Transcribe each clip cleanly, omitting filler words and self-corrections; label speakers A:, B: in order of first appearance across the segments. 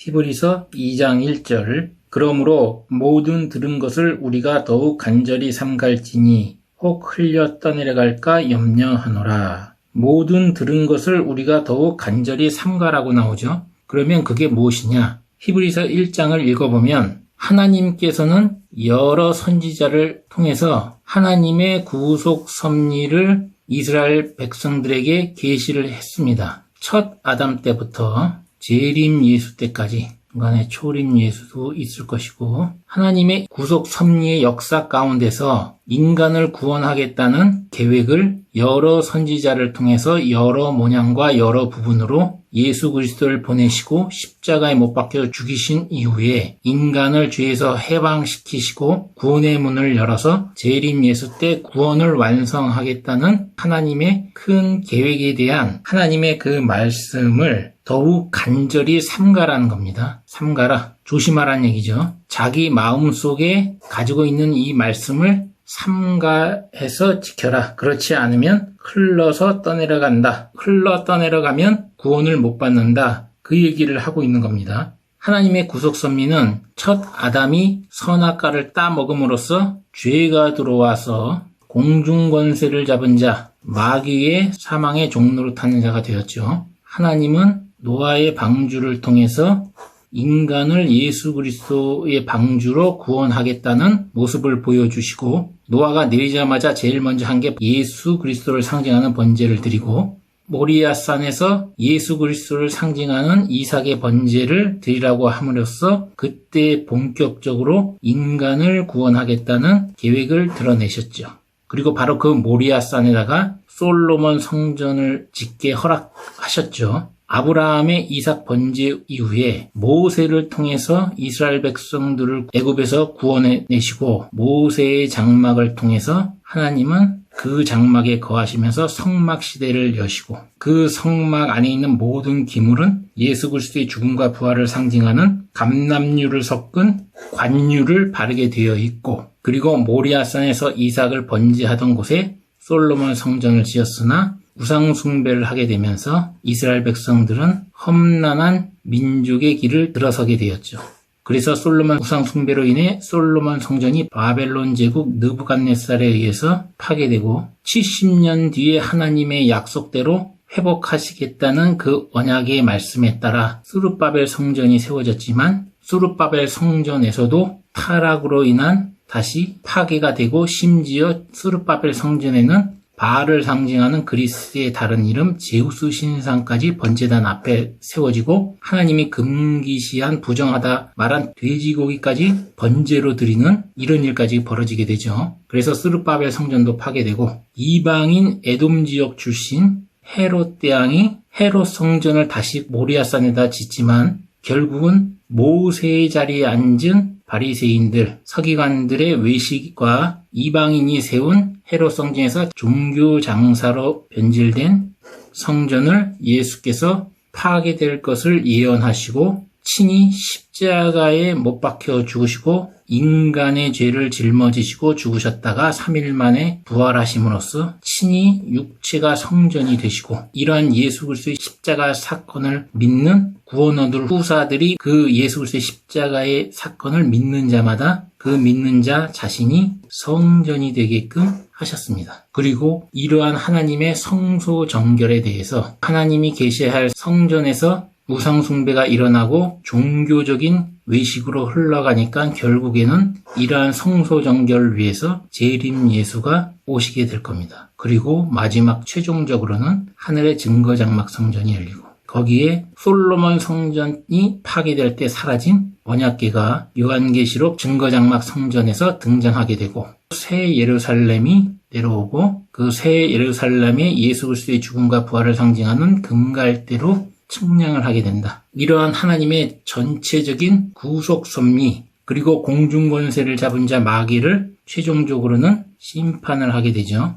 A: 히브리서 2장 1절 그러므로 모든 들은 것을 우리가 더욱 간절히 삼갈지니 혹 흘려 떠내려갈까 염려하노라. 모든 들은 것을 우리가 더욱 간절히 삼가라고 나오죠. 그러면 그게 무엇이냐? 히브리서 1장을 읽어보면 하나님께서는 여러 선지자를 통해서 하나님의 구속 섭리를 이스라엘 백성들에게 계시를 했습니다. 첫 아담 때부터 재림 예수 때까지 중간에 초림 예수도 있을 것이고 하나님의 구속 섭리의 역사 가운데서 인간을 구원하겠다는 계획을 여러 선지자를 통해서 여러 모양과 여러 부분으로 예수 그리스도를 보내시고 십자가에 못 박혀 죽이신 이후에 인간을 죄에서 해방시키시고 구원의 문을 열어서 재림 예수 때 구원을 완성하겠다는 하나님의 큰 계획에 대한 하나님의 그 말씀을 더욱 간절히 삼가라는 겁니다. 삼가라. 조심하라는 얘기죠. 자기 마음속에 가지고 있는 이 말씀을 삼가해서 지켜라. 그렇지 않으면 흘러서 떠내려간다. 흘러 떠내려가면 구원을 못 받는다. 그 얘기를 하고 있는 겁니다. 하나님의 구속 섭리는 첫 아담이 선악과를 따먹음으로써 죄가 들어와서 공중권세를 잡은 자, 마귀의 사망의 종로로 타는 자가 되었죠. 하나님은 노아의 방주를 통해서 인간을 예수 그리스도의 방주로 구원하겠다는 모습을 보여주시고 노아가 내리자마자 제일 먼저 한 게 예수 그리스도를 상징하는 번제를 드리고 모리아산에서 예수 그리스도를 상징하는 이삭의 번제를 드리라고 함으로써 그때 본격적으로 인간을 구원하겠다는 계획을 드러내셨죠. 그리고 바로 그 모리아산에다가 솔로몬 성전을 짓게 허락하셨죠. 아브라함의 이삭 번제 이후에 모세를 통해서 이스라엘 백성들을 애굽에서 구원해내시고 모세의 장막을 통해서 하나님은 그 장막에 거하시면서 성막 시대를 여시고 그 성막 안에 있는 모든 기물은 예수 그리스도의 죽음과 부활을 상징하는 감람유를 섞은 관유를 바르게 되어 있고 그리고 모리아산에서 이삭을 번제하던 곳에 솔로몬 성전을 지었으나 우상 숭배를 하게 되면서 이스라엘 백성들은 험난한 민족의 길을 들어서게 되었죠. 그래서 솔로몬 우상 숭배로 인해 솔로몬 성전이 바벨론 제국 느부갓네살에 의해서 파괴되고 70년 뒤에 하나님의 약속대로 회복하시겠다는 그 언약의 말씀에 따라 스룹바벨 성전이 세워졌지만 스룹바벨 성전에서도 타락으로 인한 다시 파괴가 되고 심지어 스룹바벨 성전에는 바알을 상징하는 그리스의 다른 이름 제우스 신상까지 번제단 앞에 세워지고 하나님이 금기시한 부정하다 말한 돼지고기까지 번제로 드리는 이런 일까지 벌어지게 되죠. 그래서 스룹바벨 성전도 파괴되고 이방인 에돔 지역 출신 헤롯 대왕이 헤롯 성전을 다시 모리아산에다 짓지만 결국은 모세의 자리에 앉은 바리새인들, 서기관들의 외식과 이방인이 세운 헤롯 성전에서 종교 장사로 변질된 성전을 예수께서 파괴될 것을 예언하시고 친히 십자가에 못 박혀 죽으시고 인간의 죄를 짊어지시고 죽으셨다가 3일 만에 부활하심으로써 친히 육체가 성전이 되시고 이러한 예수 그리스도의 십자가 사건을 믿는 구원 얻을 후사들이 그 예수 그리스도의 십자가의 사건을 믿는 자마다 그 믿는 자 자신이 성전이 되게끔 하셨습니다. 그리고 이러한 하나님의 성소 정결에 대해서 하나님이 계시할 성전에서 우상 숭배가 일어나고 종교적인 외식으로 흘러가니까 결국에는 이러한 성소 정결을 위해서 재림 예수가 오시게 될 겁니다. 그리고 마지막 최종적으로는 하늘의 증거장막 성전이 열리고 거기에 솔로몬 성전이 파괴될 때 사라진 언약궤가 요한계시록 증거장막 성전에서 등장하게 되고 새 예루살렘이 내려오고 그 새 예루살렘에 예수 그리스도의 죽음과 부활을 상징하는 금갈대로 측량을 하게 된다. 이러한 하나님의 전체적인 구속 섭리 그리고 공중권세를 잡은 자 마귀를 최종적으로는 심판을 하게 되죠.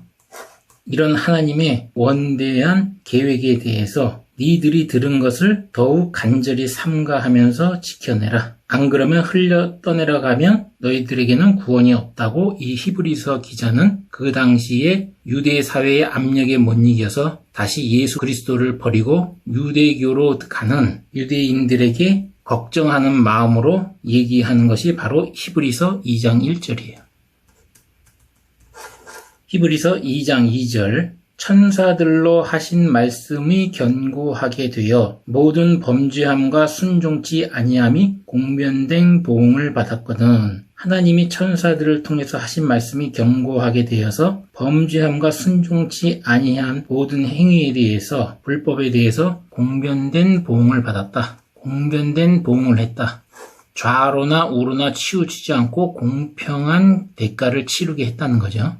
A: 이런 하나님의 원대한 계획에 대해서 니들이 들은 것을 더욱 간절히 삼가하면서 지켜내라. 안 그러면 흘려 떠내려가면 너희들에게는 구원이 없다고 이 히브리서 기자는 그 당시에 유대 사회의 압력에 못 이겨서 다시 예수 그리스도를 버리고 유대교로 가는 유대인들에게 걱정하는 마음으로 얘기하는 것이 바로 히브리서 2장 1절이에요. 히브리서 2장 2절 천사들로 하신 말씀이 견고하게 되어 모든 범죄함과 순종치 아니함이 공변된 보응을 받았거든. 하나님이 천사들을 통해서 하신 말씀이 견고하게 되어서 범죄함과 순종치 아니한 모든 행위에 대해서 불법에 대해서 공변된 보응을 받았다. 공변된 보응을 했다. 좌로나 우로나 치우치지 않고 공평한 대가를 치르게 했다는 거죠.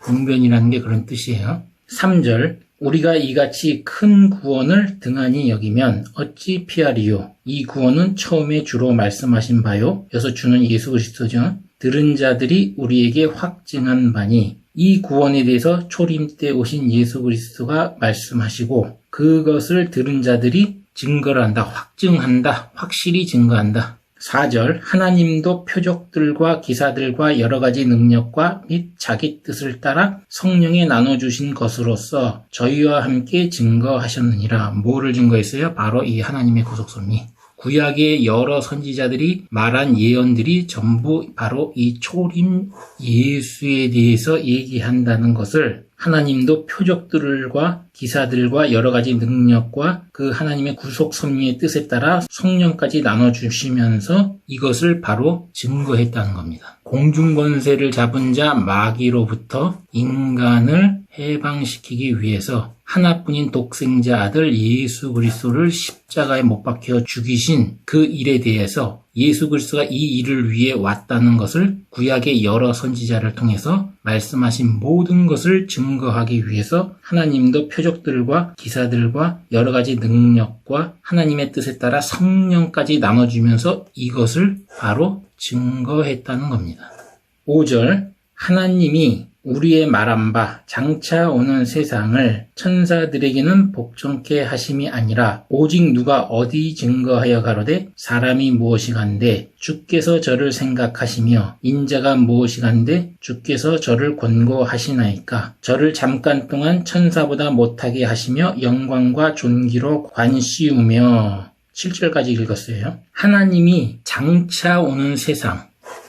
A: 공변이라는 게 그런 뜻이에요. 3절 우리가 이같이 큰 구원을 등한히 여기면 어찌 피하리요. 이 구원은 처음에 주로 말씀하신 바요. 여기서 주는 예수 그리스도죠. 들은 자들이 우리에게 확증한 바니 이 구원에 대해서 초림 때 오신 예수 그리스도가 말씀하시고 그것을 들은 자들이 증거를 한다. 확증한다. 확실히 증거한다. 4절 하나님도 표적들과 기사들과 여러 가지 능력과 및 자기 뜻을 따라 성령에 나눠주신 것으로서 저희와 함께 증거하셨느니라. 뭐를 증거했어요? 바로 이 하나님의 구속섭리. 구약의 여러 선지자들이 말한 예언들이 전부 바로 이 초림 예수에 대해서 얘기한다는 것을 하나님도 표적들과 기사들과 여러 가지 능력과 그 하나님의 구속 섭리의 뜻에 따라 성령까지 나눠주시면서 이것을 바로 증거했다는 겁니다. 공중권세를 잡은 자 마귀로부터 인간을 해방시키기 위해서 하나뿐인 독생자 아들 예수 그리스도를 십자가에 못 박혀 죽이신 그 일에 대해서 예수 그리스도가 이 일을 위해 왔다는 것을 구약의 여러 선지자를 통해서 말씀하신 모든 것을 증거하기 위해서 하나님도 표적들과 기사들과 여러 가지 능력과 하나님의 뜻에 따라 성령까지 나눠주면서 이것을 바로 증거했다는 겁니다. 5절 하나님이 우리의 말한 바 장차 오는 세상을 천사들에게는 복종케 하심이 아니라 오직 누가 어디 증거하여 가로되 사람이 무엇이간데 주께서 저를 생각하시며 인자가 무엇이간데 주께서 저를 권고하시나이까 저를 잠깐 동안 천사보다 못하게 하시며 영광과 존귀로 관씌우며 7절까지 읽었어요. 하나님이 장차 오는 세상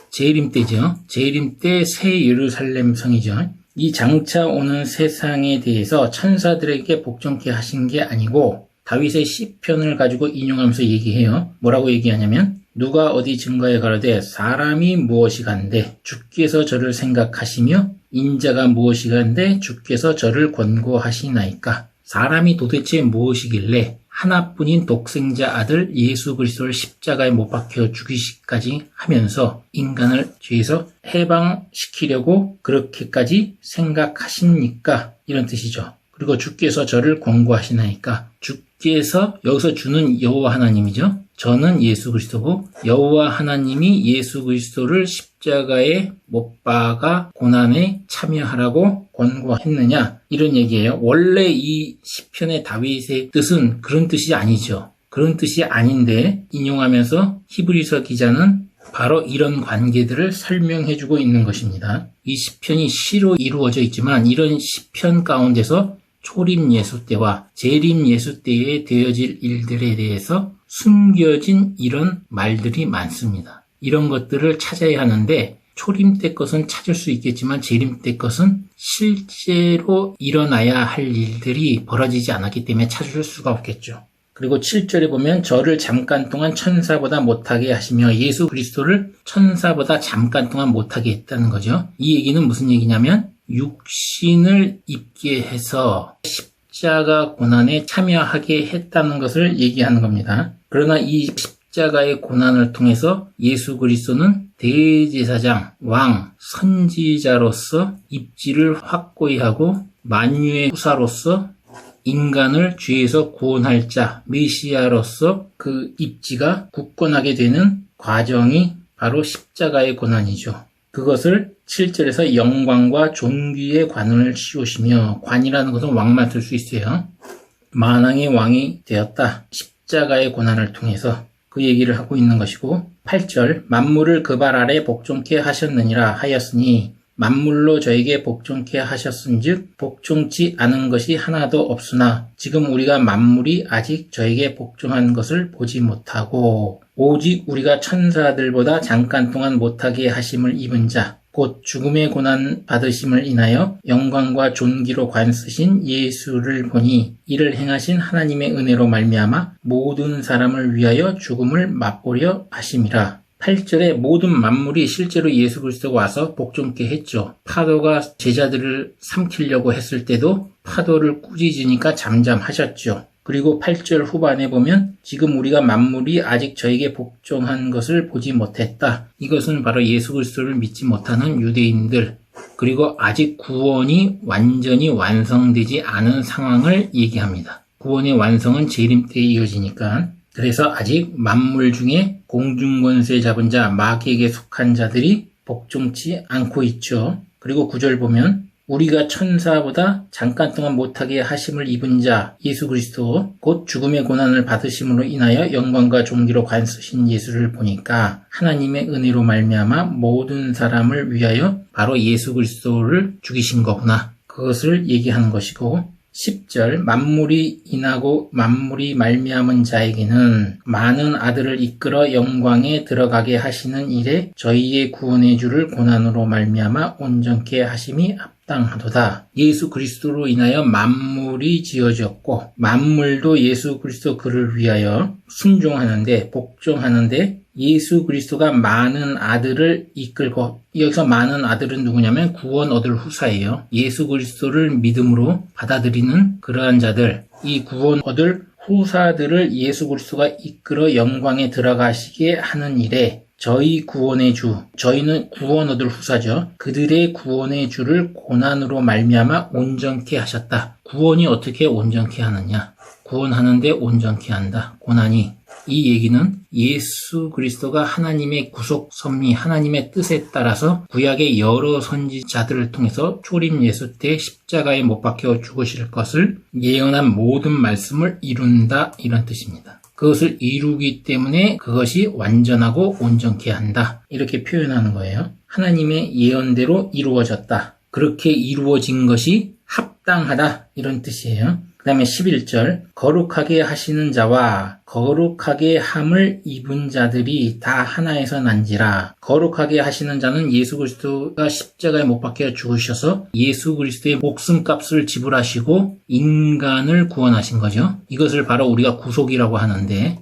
A: 재림 때죠. 재림 때 새 예루살렘 성이죠. 이 장차 오는 세상에 대해서 천사들에게 복종케 하신 게 아니고 다윗의 시편을 가지고 인용하면서 얘기해요. 뭐라고 얘기하냐면 누가 어디 증거에 가로되 사람이 무엇이간데 주께서 저를 생각하시며 인자가 무엇이간데 주께서 저를 권고하시나이까 사람이 도대체 무엇이길래 하나뿐인 독생자 아들 예수 그리스도를 십자가에 못 박혀 죽이시기까지 하면서 인간을 죄에서 해방시키려고 그렇게까지 생각하십니까? 이런 뜻이죠. 그리고 주께서 저를 권고하시나이까 주께서 여기서 주는 여호와 하나님이죠. 저는 예수 그리스도고 여호와 하나님이 예수 그리스도를 십자가에 못 박아 고난에 참여하라고 권고했느냐 이런 얘기예요. 원래 이 시편의 다윗의 뜻은 그런 뜻이 아니죠. 그런 뜻이 아닌데 인용하면서 히브리서 기자는 바로 이런 관계들을 설명해주고 있는 것입니다. 이 시편이 시로 이루어져 있지만 이런 시편 가운데서 초림 예수 때와 재림 예수 때에 되어질 일들에 대해서 숨겨진 이런 말들이 많습니다. 이런 것들을 찾아야 하는데 초림 때 것은 찾을 수 있겠지만 재림 때 것은 실제로 일어나야 할 일들이 벌어지지 않았기 때문에 찾을 수가 없겠죠. 그리고 7절에 보면 저를 잠깐 동안 천사보다 못하게 하시며 예수 그리스도를 천사보다 잠깐 동안 못하게 했다는 거죠. 이 얘기는 무슨 얘기냐면 육신을 입게 해서 십자가 고난에 참여하게 했다는 것을 얘기하는 겁니다. 그러나 이 십자가의 고난을 통해서 예수 그리스도는 대제사장, 왕, 선지자로서 입지를 확고히 하고 만유의 후사로서 인간을 죄에서 구원할 자, 메시아로서 그 입지가 굳건하게 되는 과정이 바로 십자가의 고난이죠. 그것을 7절에서 영광과 존귀의 관을 씌우시며 관이라는 것은 왕만 쓸 수 있어요. 만왕의 왕이 되었다. 십자가의 고난을 통해서 그 얘기를 하고 있는 것이고 8절 만물을 그 발 아래 복종케 하셨느니라 하였으니 만물로 저에게 복종케 하셨은즉 복종치 않은 것이 하나도 없으나 지금 우리가 만물이 아직 저에게 복종한 것을 보지 못하고 오직 우리가 천사들보다 잠깐 동안 못하게 하심을 입은 자 곧 죽음의 고난 받으심을 인하여 영광과 존귀로 관쓰신 예수를 보니 이를 행하신 하나님의 은혜로 말미암아 모든 사람을 위하여 죽음을 맛보려 하심이라. 8절에 모든 만물이 실제로 예수 그리스도가 와서 복종케 했죠. 파도가 제자들을 삼키려고 했을 때도 파도를 꾸짖으니까 잠잠하셨죠. 그리고 8절 후반에 보면 지금 우리가 만물이 아직 저에게 복종한 것을 보지 못했다. 이것은 바로 예수 그리스도를 믿지 못하는 유대인들, 그리고 아직 구원이 완전히 완성되지 않은 상황을 얘기합니다. 구원의 완성은 재림 때에 이어지니까. 그래서 아직 만물 중에 공중권세 잡은 자, 마귀에게 속한 자들이 복종치 않고 있죠. 그리고 9절 보면 우리가 천사보다 잠깐 동안 못하게 하심을 입은 자 예수 그리스도 곧 죽음의 고난을 받으심으로 인하여 영광과 존귀로 관쓰신 예수를 보니까 하나님의 은혜로 말미암아 모든 사람을 위하여 바로 예수 그리스도를 죽이신 거구나. 그것을 얘기하는 것이고 10절 만물이 인하고 만물이 말미암은 자에게는 많은 아들을 이끌어 영광에 들어가게 하시는 일에 저희의 구원의 주를 고난으로 말미암아 온전케 하심이 합당하도다. 예수 그리스도로 인하여 만물이 지어졌고 만물도 예수 그리스도 그를 위하여 순종하는데 복종하는데 예수 그리스도가 많은 아들을 이끌고, 여기서 많은 아들은 누구냐면 구원 얻을 후사예요. 예수 그리스도를 믿음으로 받아들이는 그러한 자들, 이 구원 얻을 후사들을 예수 그리스도가 이끌어 영광에 들어가시게 하는 일에 저희 구원의 주, 저희는 구원 얻을 후사죠. 그들의 구원의 주를 고난으로 말미암아 온전케 하셨다. 구원이 어떻게 온전케 하느냐? 구원하는데 온전케 한다. 고난이. 이 얘기는 예수 그리스도가 하나님의 구속 섭리, 하나님의 뜻에 따라서 구약의 여러 선지자들을 통해서 초림 예수 때 십자가에 못 박혀 죽으실 것을 예언한 모든 말씀을 이룬다, 이런 뜻입니다. 그것을 이루기 때문에 그것이 완전하고 온전케 한다, 이렇게 표현하는 거예요. 하나님의 예언대로 이루어졌다. 그렇게 이루어진 것이 합당하다, 이런 뜻이에요. 그 다음에 11절 거룩하게 하시는 자와 거룩하게 함을 입은 자들이 다 하나에서 난지라. 거룩하게 하시는 자는 예수 그리스도가 십자가에 못 박혀 죽으셔서 예수 그리스도의 목숨값을 지불하시고 인간을 구원하신 거죠. 이것을 바로 우리가 구속이라고 하는데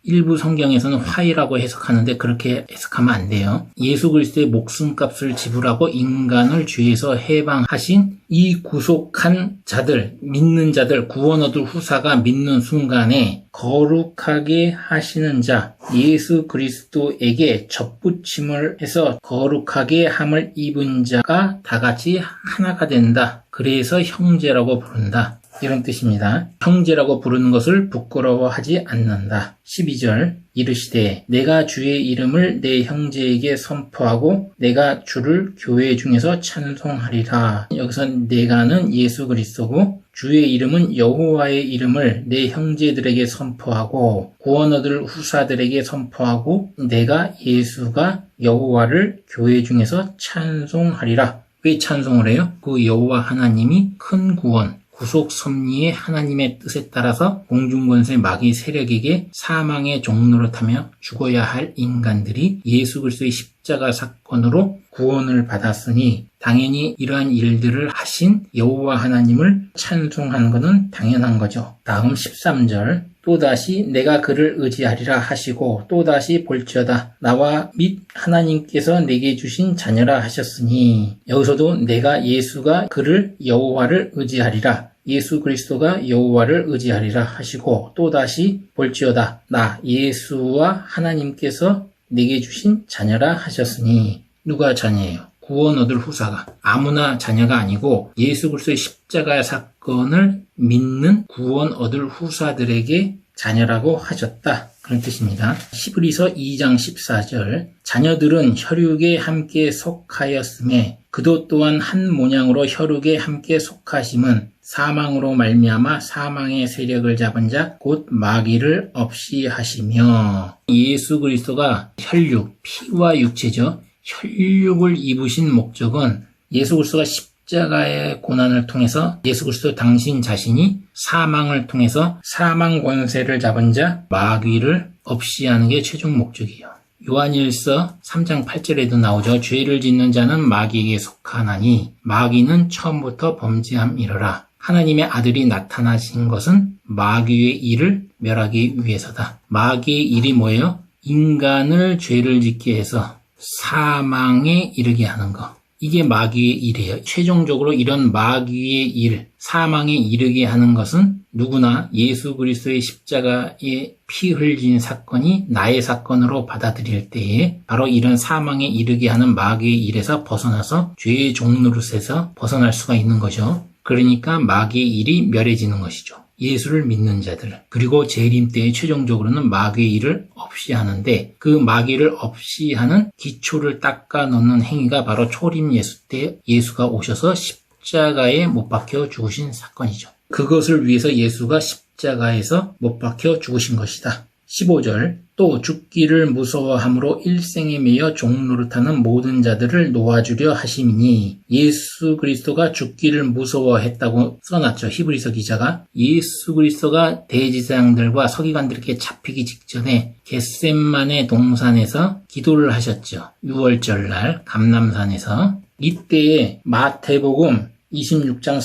A: 일부 성경에서는 화해라고 해석하는데 그렇게 해석하면 안 돼요. 예수 그리스도의 목숨값을 지불하고 인간을 죄에서 해방하신 이 구속한 자들, 믿는 자들, 구원 얻을 후사가 믿는 순간에 거룩하게 하시는 자, 예수 그리스도에게 접붙임을 해서 거룩하게 함을 입은 자가 다 같이 하나가 된다. 그래서 형제라고 부른다, 이런 뜻입니다. 형제라고 부르는 것을 부끄러워하지 않는다. 12절 이르시되 내가 주의 이름을 내 형제에게 선포하고 내가 주를 교회 중에서 찬송하리라. 여기서 내가는 예수 그리스도고 주의 이름은 여호와의 이름을 내 형제들에게 선포하고 구원 얻을 후사들에게 선포하고 내가 예수가 여호와를 교회 중에서 찬송하리라. 왜 찬송을 해요? 그 여호와 하나님이 큰 구원, 구속 섭리의 하나님의 뜻에 따라서 공중권세 마귀 세력에게 사망의 종로를 타며 죽어야 할 인간들이 예수 그리스도의 십자가 사건으로 구원을 받았으니 당연히 이러한 일들을 하신 여호와 하나님을 찬송하는 것은 당연한 거죠. 다음 13절 또다시 내가 그를 의지하리라 하시고 또다시 볼지어다 나와 및 하나님께서 내게 주신 자녀라 하셨으니 여기서도 내가 예수가 그를 여호와를 의지하리라, 예수 그리스도가 여호와를 의지하리라 하시고 또다시 볼지어다 나 예수와 하나님께서 내게 주신 자녀라 하셨으니 누가 자녀예요? 구원 얻을 후사가. 아무나 자녀가 아니고 예수 그리스도의 십자가 사건을 믿는 구원 얻을 후사들에게 자녀라고 하셨다, 그런 뜻입니다. 히브리서 2장 14절 자녀들은 혈육에 함께 속하였음에 그도 또한 한 모양으로 혈육에 함께 속하심은 사망으로 말미암아 사망의 세력을 잡은 자 곧 마귀를 없이 하시며 예수 그리스도가 혈육, 피와 육체죠. 혈육을 입으신 목적은 예수 그리스도가 십자가의 고난을 통해서 예수 그리스도 당신 자신이 사망을 통해서 사망 권세를 잡은 자 마귀를 없이 하는 게 최종 목적이에요. 요한일서 3장 8절에도 나오죠. 죄를 짓는 자는 마귀에게 속하나니 마귀는 처음부터 범죄함이러라. 하나님의 아들이 나타나신 것은 마귀의 일을 멸하기 위해서다. 마귀의 일이 뭐예요? 인간을 죄를 짓게 해서 사망에 이르게 하는 거. 이게 마귀의 일이에요. 최종적으로 이런 마귀의 일, 사망에 이르게 하는 것은 누구나 예수 그리스도의 십자가에 피 흘린 사건이 나의 사건으로 받아들일 때에 바로 이런 사망에 이르게 하는 마귀의 일에서 벗어나서 죄의 종노릇에서 벗어날 수가 있는 거죠. 그러니까 마귀의 일이 멸해지는 것이죠. 예수를 믿는 자들, 그리고 재림 때에 최종적으로는 마귀의 일을 없이 하는데 그 마귀를 없이 하는 기초를 닦아 놓는 행위가 바로 초림 예수 때 예수가 오셔서 십자가에 못 박혀 죽으신 사건이죠. 그것을 위해서 예수가 십자가에서 못 박혀 죽으신 것이다. 15절 또 죽기를 무서워함으로 일생에 매여 종노릇하는 모든 자들을 놓아주려 하심이니 예수 그리스도가 죽기를 무서워했다고 써놨죠. 히브리서 기자가 예수 그리스도가 대제사장들과 서기관들에게 잡히기 직전에 겟셋마네 동산에서 기도를 하셨죠. 6월절 날 감람산에서 이때에 마태복음 26장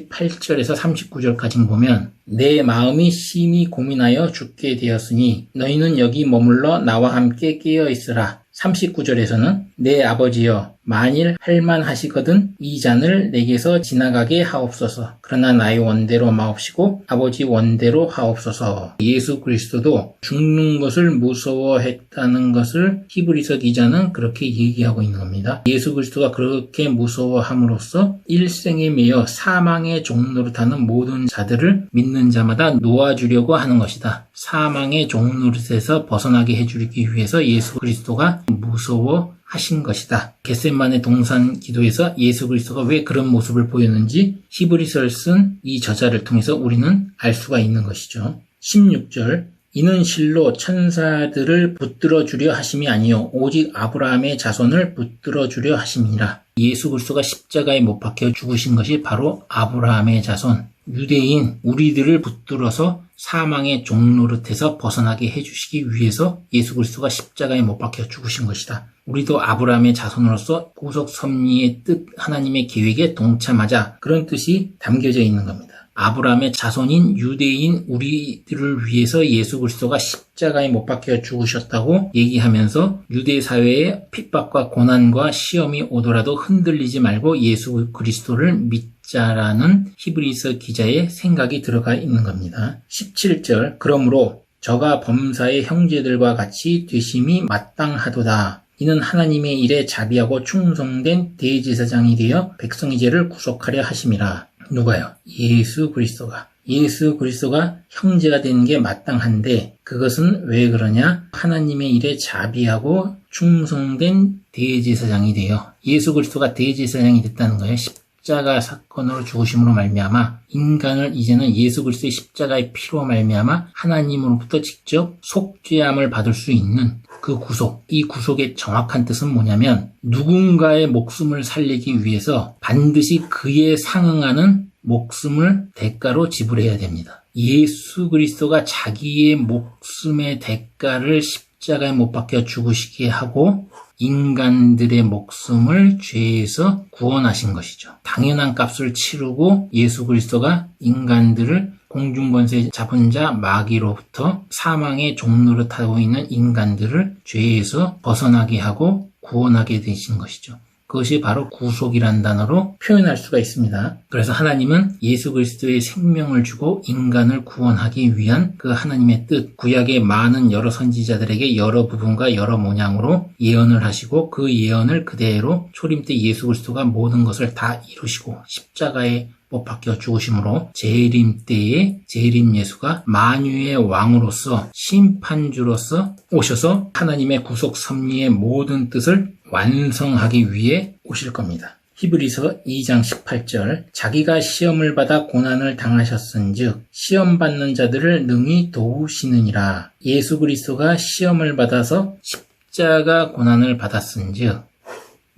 A: 38절에서 39절까지 보면 내 마음이 심히 고민하여 죽게 되었으니 너희는 여기 머물러 나와 함께 깨어 있으라. 39절에서는 내 아버지여 만일 할만하시거든 이 잔을 내게서 지나가게 하옵소서. 그러나 나의 원대로 마옵시고 아버지 원대로 하옵소서. 예수 그리스도도 죽는 것을 무서워했다는 것을 히브리서 기자는 그렇게 얘기하고 있는 겁니다. 예수 그리스도가 그렇게 무서워함으로써 일생에 매여 사망의 종노릇하는 모든 자들을 믿는 자마다 놓아주려고 하는 것이다. 사망의 종노릇에서 벗어나게 해주기 위해서 예수 그리스도가 무서워하신 것이다. 겟셋마네 동산 기도에서 예수 그리스도가 왜 그런 모습을 보였는지 히브리서를 쓴 이 저자를 통해서 우리는 알 수가 있는 것이죠. 16절 이는 실로 천사들을 붙들어 주려 하심이 아니요 오직 아브라함의 자손을 붙들어 주려 하심이라. 예수 그리스도가 십자가에 못 박혀 죽으신 것이 바로 아브라함의 자손, 유대인 우리들을 붙들어서 사망의 종노릇에서 벗어나게 해주시기 위해서 예수 그리스도가 십자가에 못 박혀 죽으신 것이다. 우리도 아브라함의 자손으로서 구속 섭리의 뜻, 하나님의 계획에 동참하자, 그런 뜻이 담겨져 있는 겁니다. 아브라함의 자손인 유대인 우리들을 위해서 예수 그리스도가 십자가에 못 박혀 죽으셨다고 얘기하면서 유대 사회의 핍박과 고난과 시험이 오더라도 흔들리지 말고 예수 그리스도를 믿자라는 히브리서 기자의 생각이 들어가 있는 겁니다. 17절 그러므로 저가 범사의 형제들과 같이 되심이 마땅하도다. 이는 하나님의 일에 자비하고 충성된 대제사장이 되어 백성의 죄를 구속하려 하심이라. 누가요? 예수 그리스도가. 예수 그리스도가 형제가 되는 게 마땅한데 그것은 왜 그러냐? 하나님의 일에 자비하고 충성된 대제사장이 되어 예수 그리스도가 대제사장이 됐다는 거예요. 십자가 사건으로 죽으심으로 말미암아 인간을 이제는 예수 그리스도의 십자가의 피로 말미암아 하나님으로부터 직접 속죄함을 받을 수 있는 그 구속. 이 구속의 정확한 뜻은 뭐냐면 누군가의 목숨을 살리기 위해서 반드시 그에 상응하는 목숨을 대가로 지불해야 됩니다. 예수 그리스도가 자기의 목숨의 대가를 십자가에 못 박혀 죽으시게 하고 인간들의 목숨을 죄에서 구원하신 것이죠. 당연한 값을 치르고 예수 그리스도가 인간들을 공중권세 잡은 자 마귀로부터 사망의 종노릇하고 있는 인간들을 죄에서 벗어나게 하고 구원하게 되신 것이죠. 그것이 바로 구속이라는 단어로 표현할 수가 있습니다. 그래서 하나님은 예수 그리스도의 생명을 주고 인간을 구원하기 위한 그 하나님의 뜻, 구약의 많은 여러 선지자들에게 여러 부분과 여러 모양으로 예언을 하시고 그 예언을 그대로 초림 때 예수 그리스도가 모든 것을 다 이루시고 십자가에 못 박혀 죽으심으로 재림 때에 재림 예수가 만유의 왕으로서 심판주로서 오셔서 하나님의 구속 섭리의 모든 뜻을 완성하기 위해 오실 겁니다. 히브리서 2장 18절 자기가 시험을 받아 고난을 당하셨은즉 시험 받는 자들을 능히 도우시느니라. 예수 그리스도가 시험을 받아서 십자가 고난을 받았은즉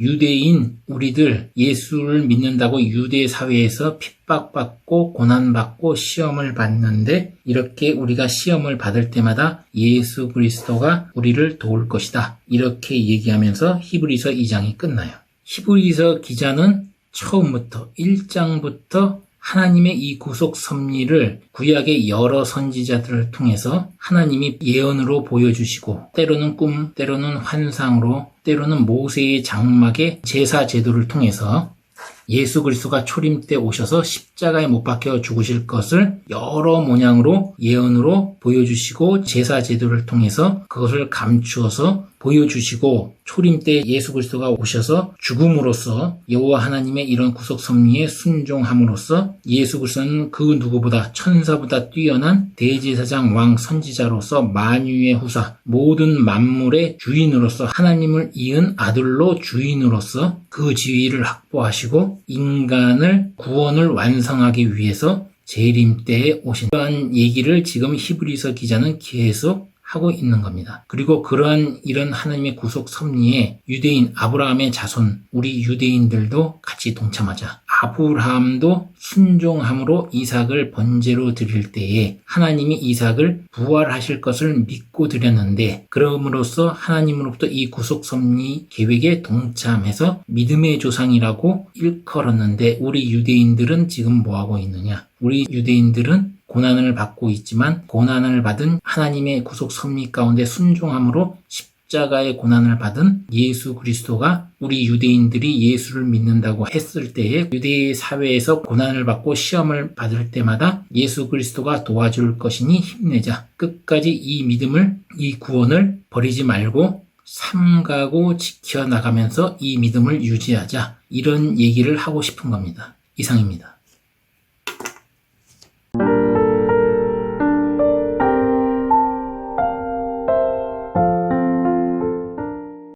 A: 유대인 우리들 예수를 믿는다고 유대 사회에서 핍박받고 고난받고 시험을 받는데 이렇게 우리가 시험을 받을 때마다 예수 그리스도가 우리를 도울 것이다. 이렇게 얘기하면서 히브리서 2장이 끝나요. 히브리서 기자는 처음부터 1장부터 하나님의 이 구속 섭리를 구약의 여러 선지자들을 통해서 하나님이 예언으로 보여주시고 때로는 꿈, 때로는 환상으로, 때로는 모세의 장막의 제사 제도를 통해서 예수 그리스도가 초림 때 오셔서 십자가에 못 박혀 죽으실 것을 여러 모양으로 예언으로 보여주시고 제사 제도를 통해서 그것을 감추어서 보여주시고 초림 때 예수 그리스도가 오셔서 죽음으로써 여호와 하나님의 이런 구속 섭리에 순종함으로써 예수 그리스도는 그 누구보다 천사보다 뛰어난 대제사장 왕 선지자로서 만유의 후사 모든 만물의 주인으로서 하나님을 이은 아들로 주인으로서 그 지위를 확보하시고 인간을 구원을 완성하기 위해서 재림 때에 오신 그러한 얘기를 지금 히브리서 기자는 계속 하고 있는 겁니다. 그리고 그러한 이런 하나님의 구속 섭리에 유대인 아브라함의 자손 우리 유대인들도 같이 동참하자. 아브라함도 순종함으로 이삭을 번제로 드릴 때에 하나님이 이삭을 부활하실 것을 믿고 드렸는데 그럼으로써 하나님으로부터 이 구속 섭리 계획에 동참해서 믿음의 조상이라고 일컬었는데 우리 유대인들은 지금 뭐하고 있느냐? 우리 유대인들은 고난을 받고 있지만 고난을 받은 하나님의 구속 섭리 가운데 순종함으로 십자가의 고난을 받은 예수 그리스도가 우리 유대인들이 예수를 믿는다고 했을 때에 유대 사회에서 고난을 받고 시험을 받을 때마다 예수 그리스도가 도와줄 것이니 힘내자. 끝까지 이 믿음을, 이 구원을 버리지 말고 삼가고 지켜나가면서 이 믿음을 유지하자. 이런 얘기를 하고 싶은 겁니다. 이상입니다.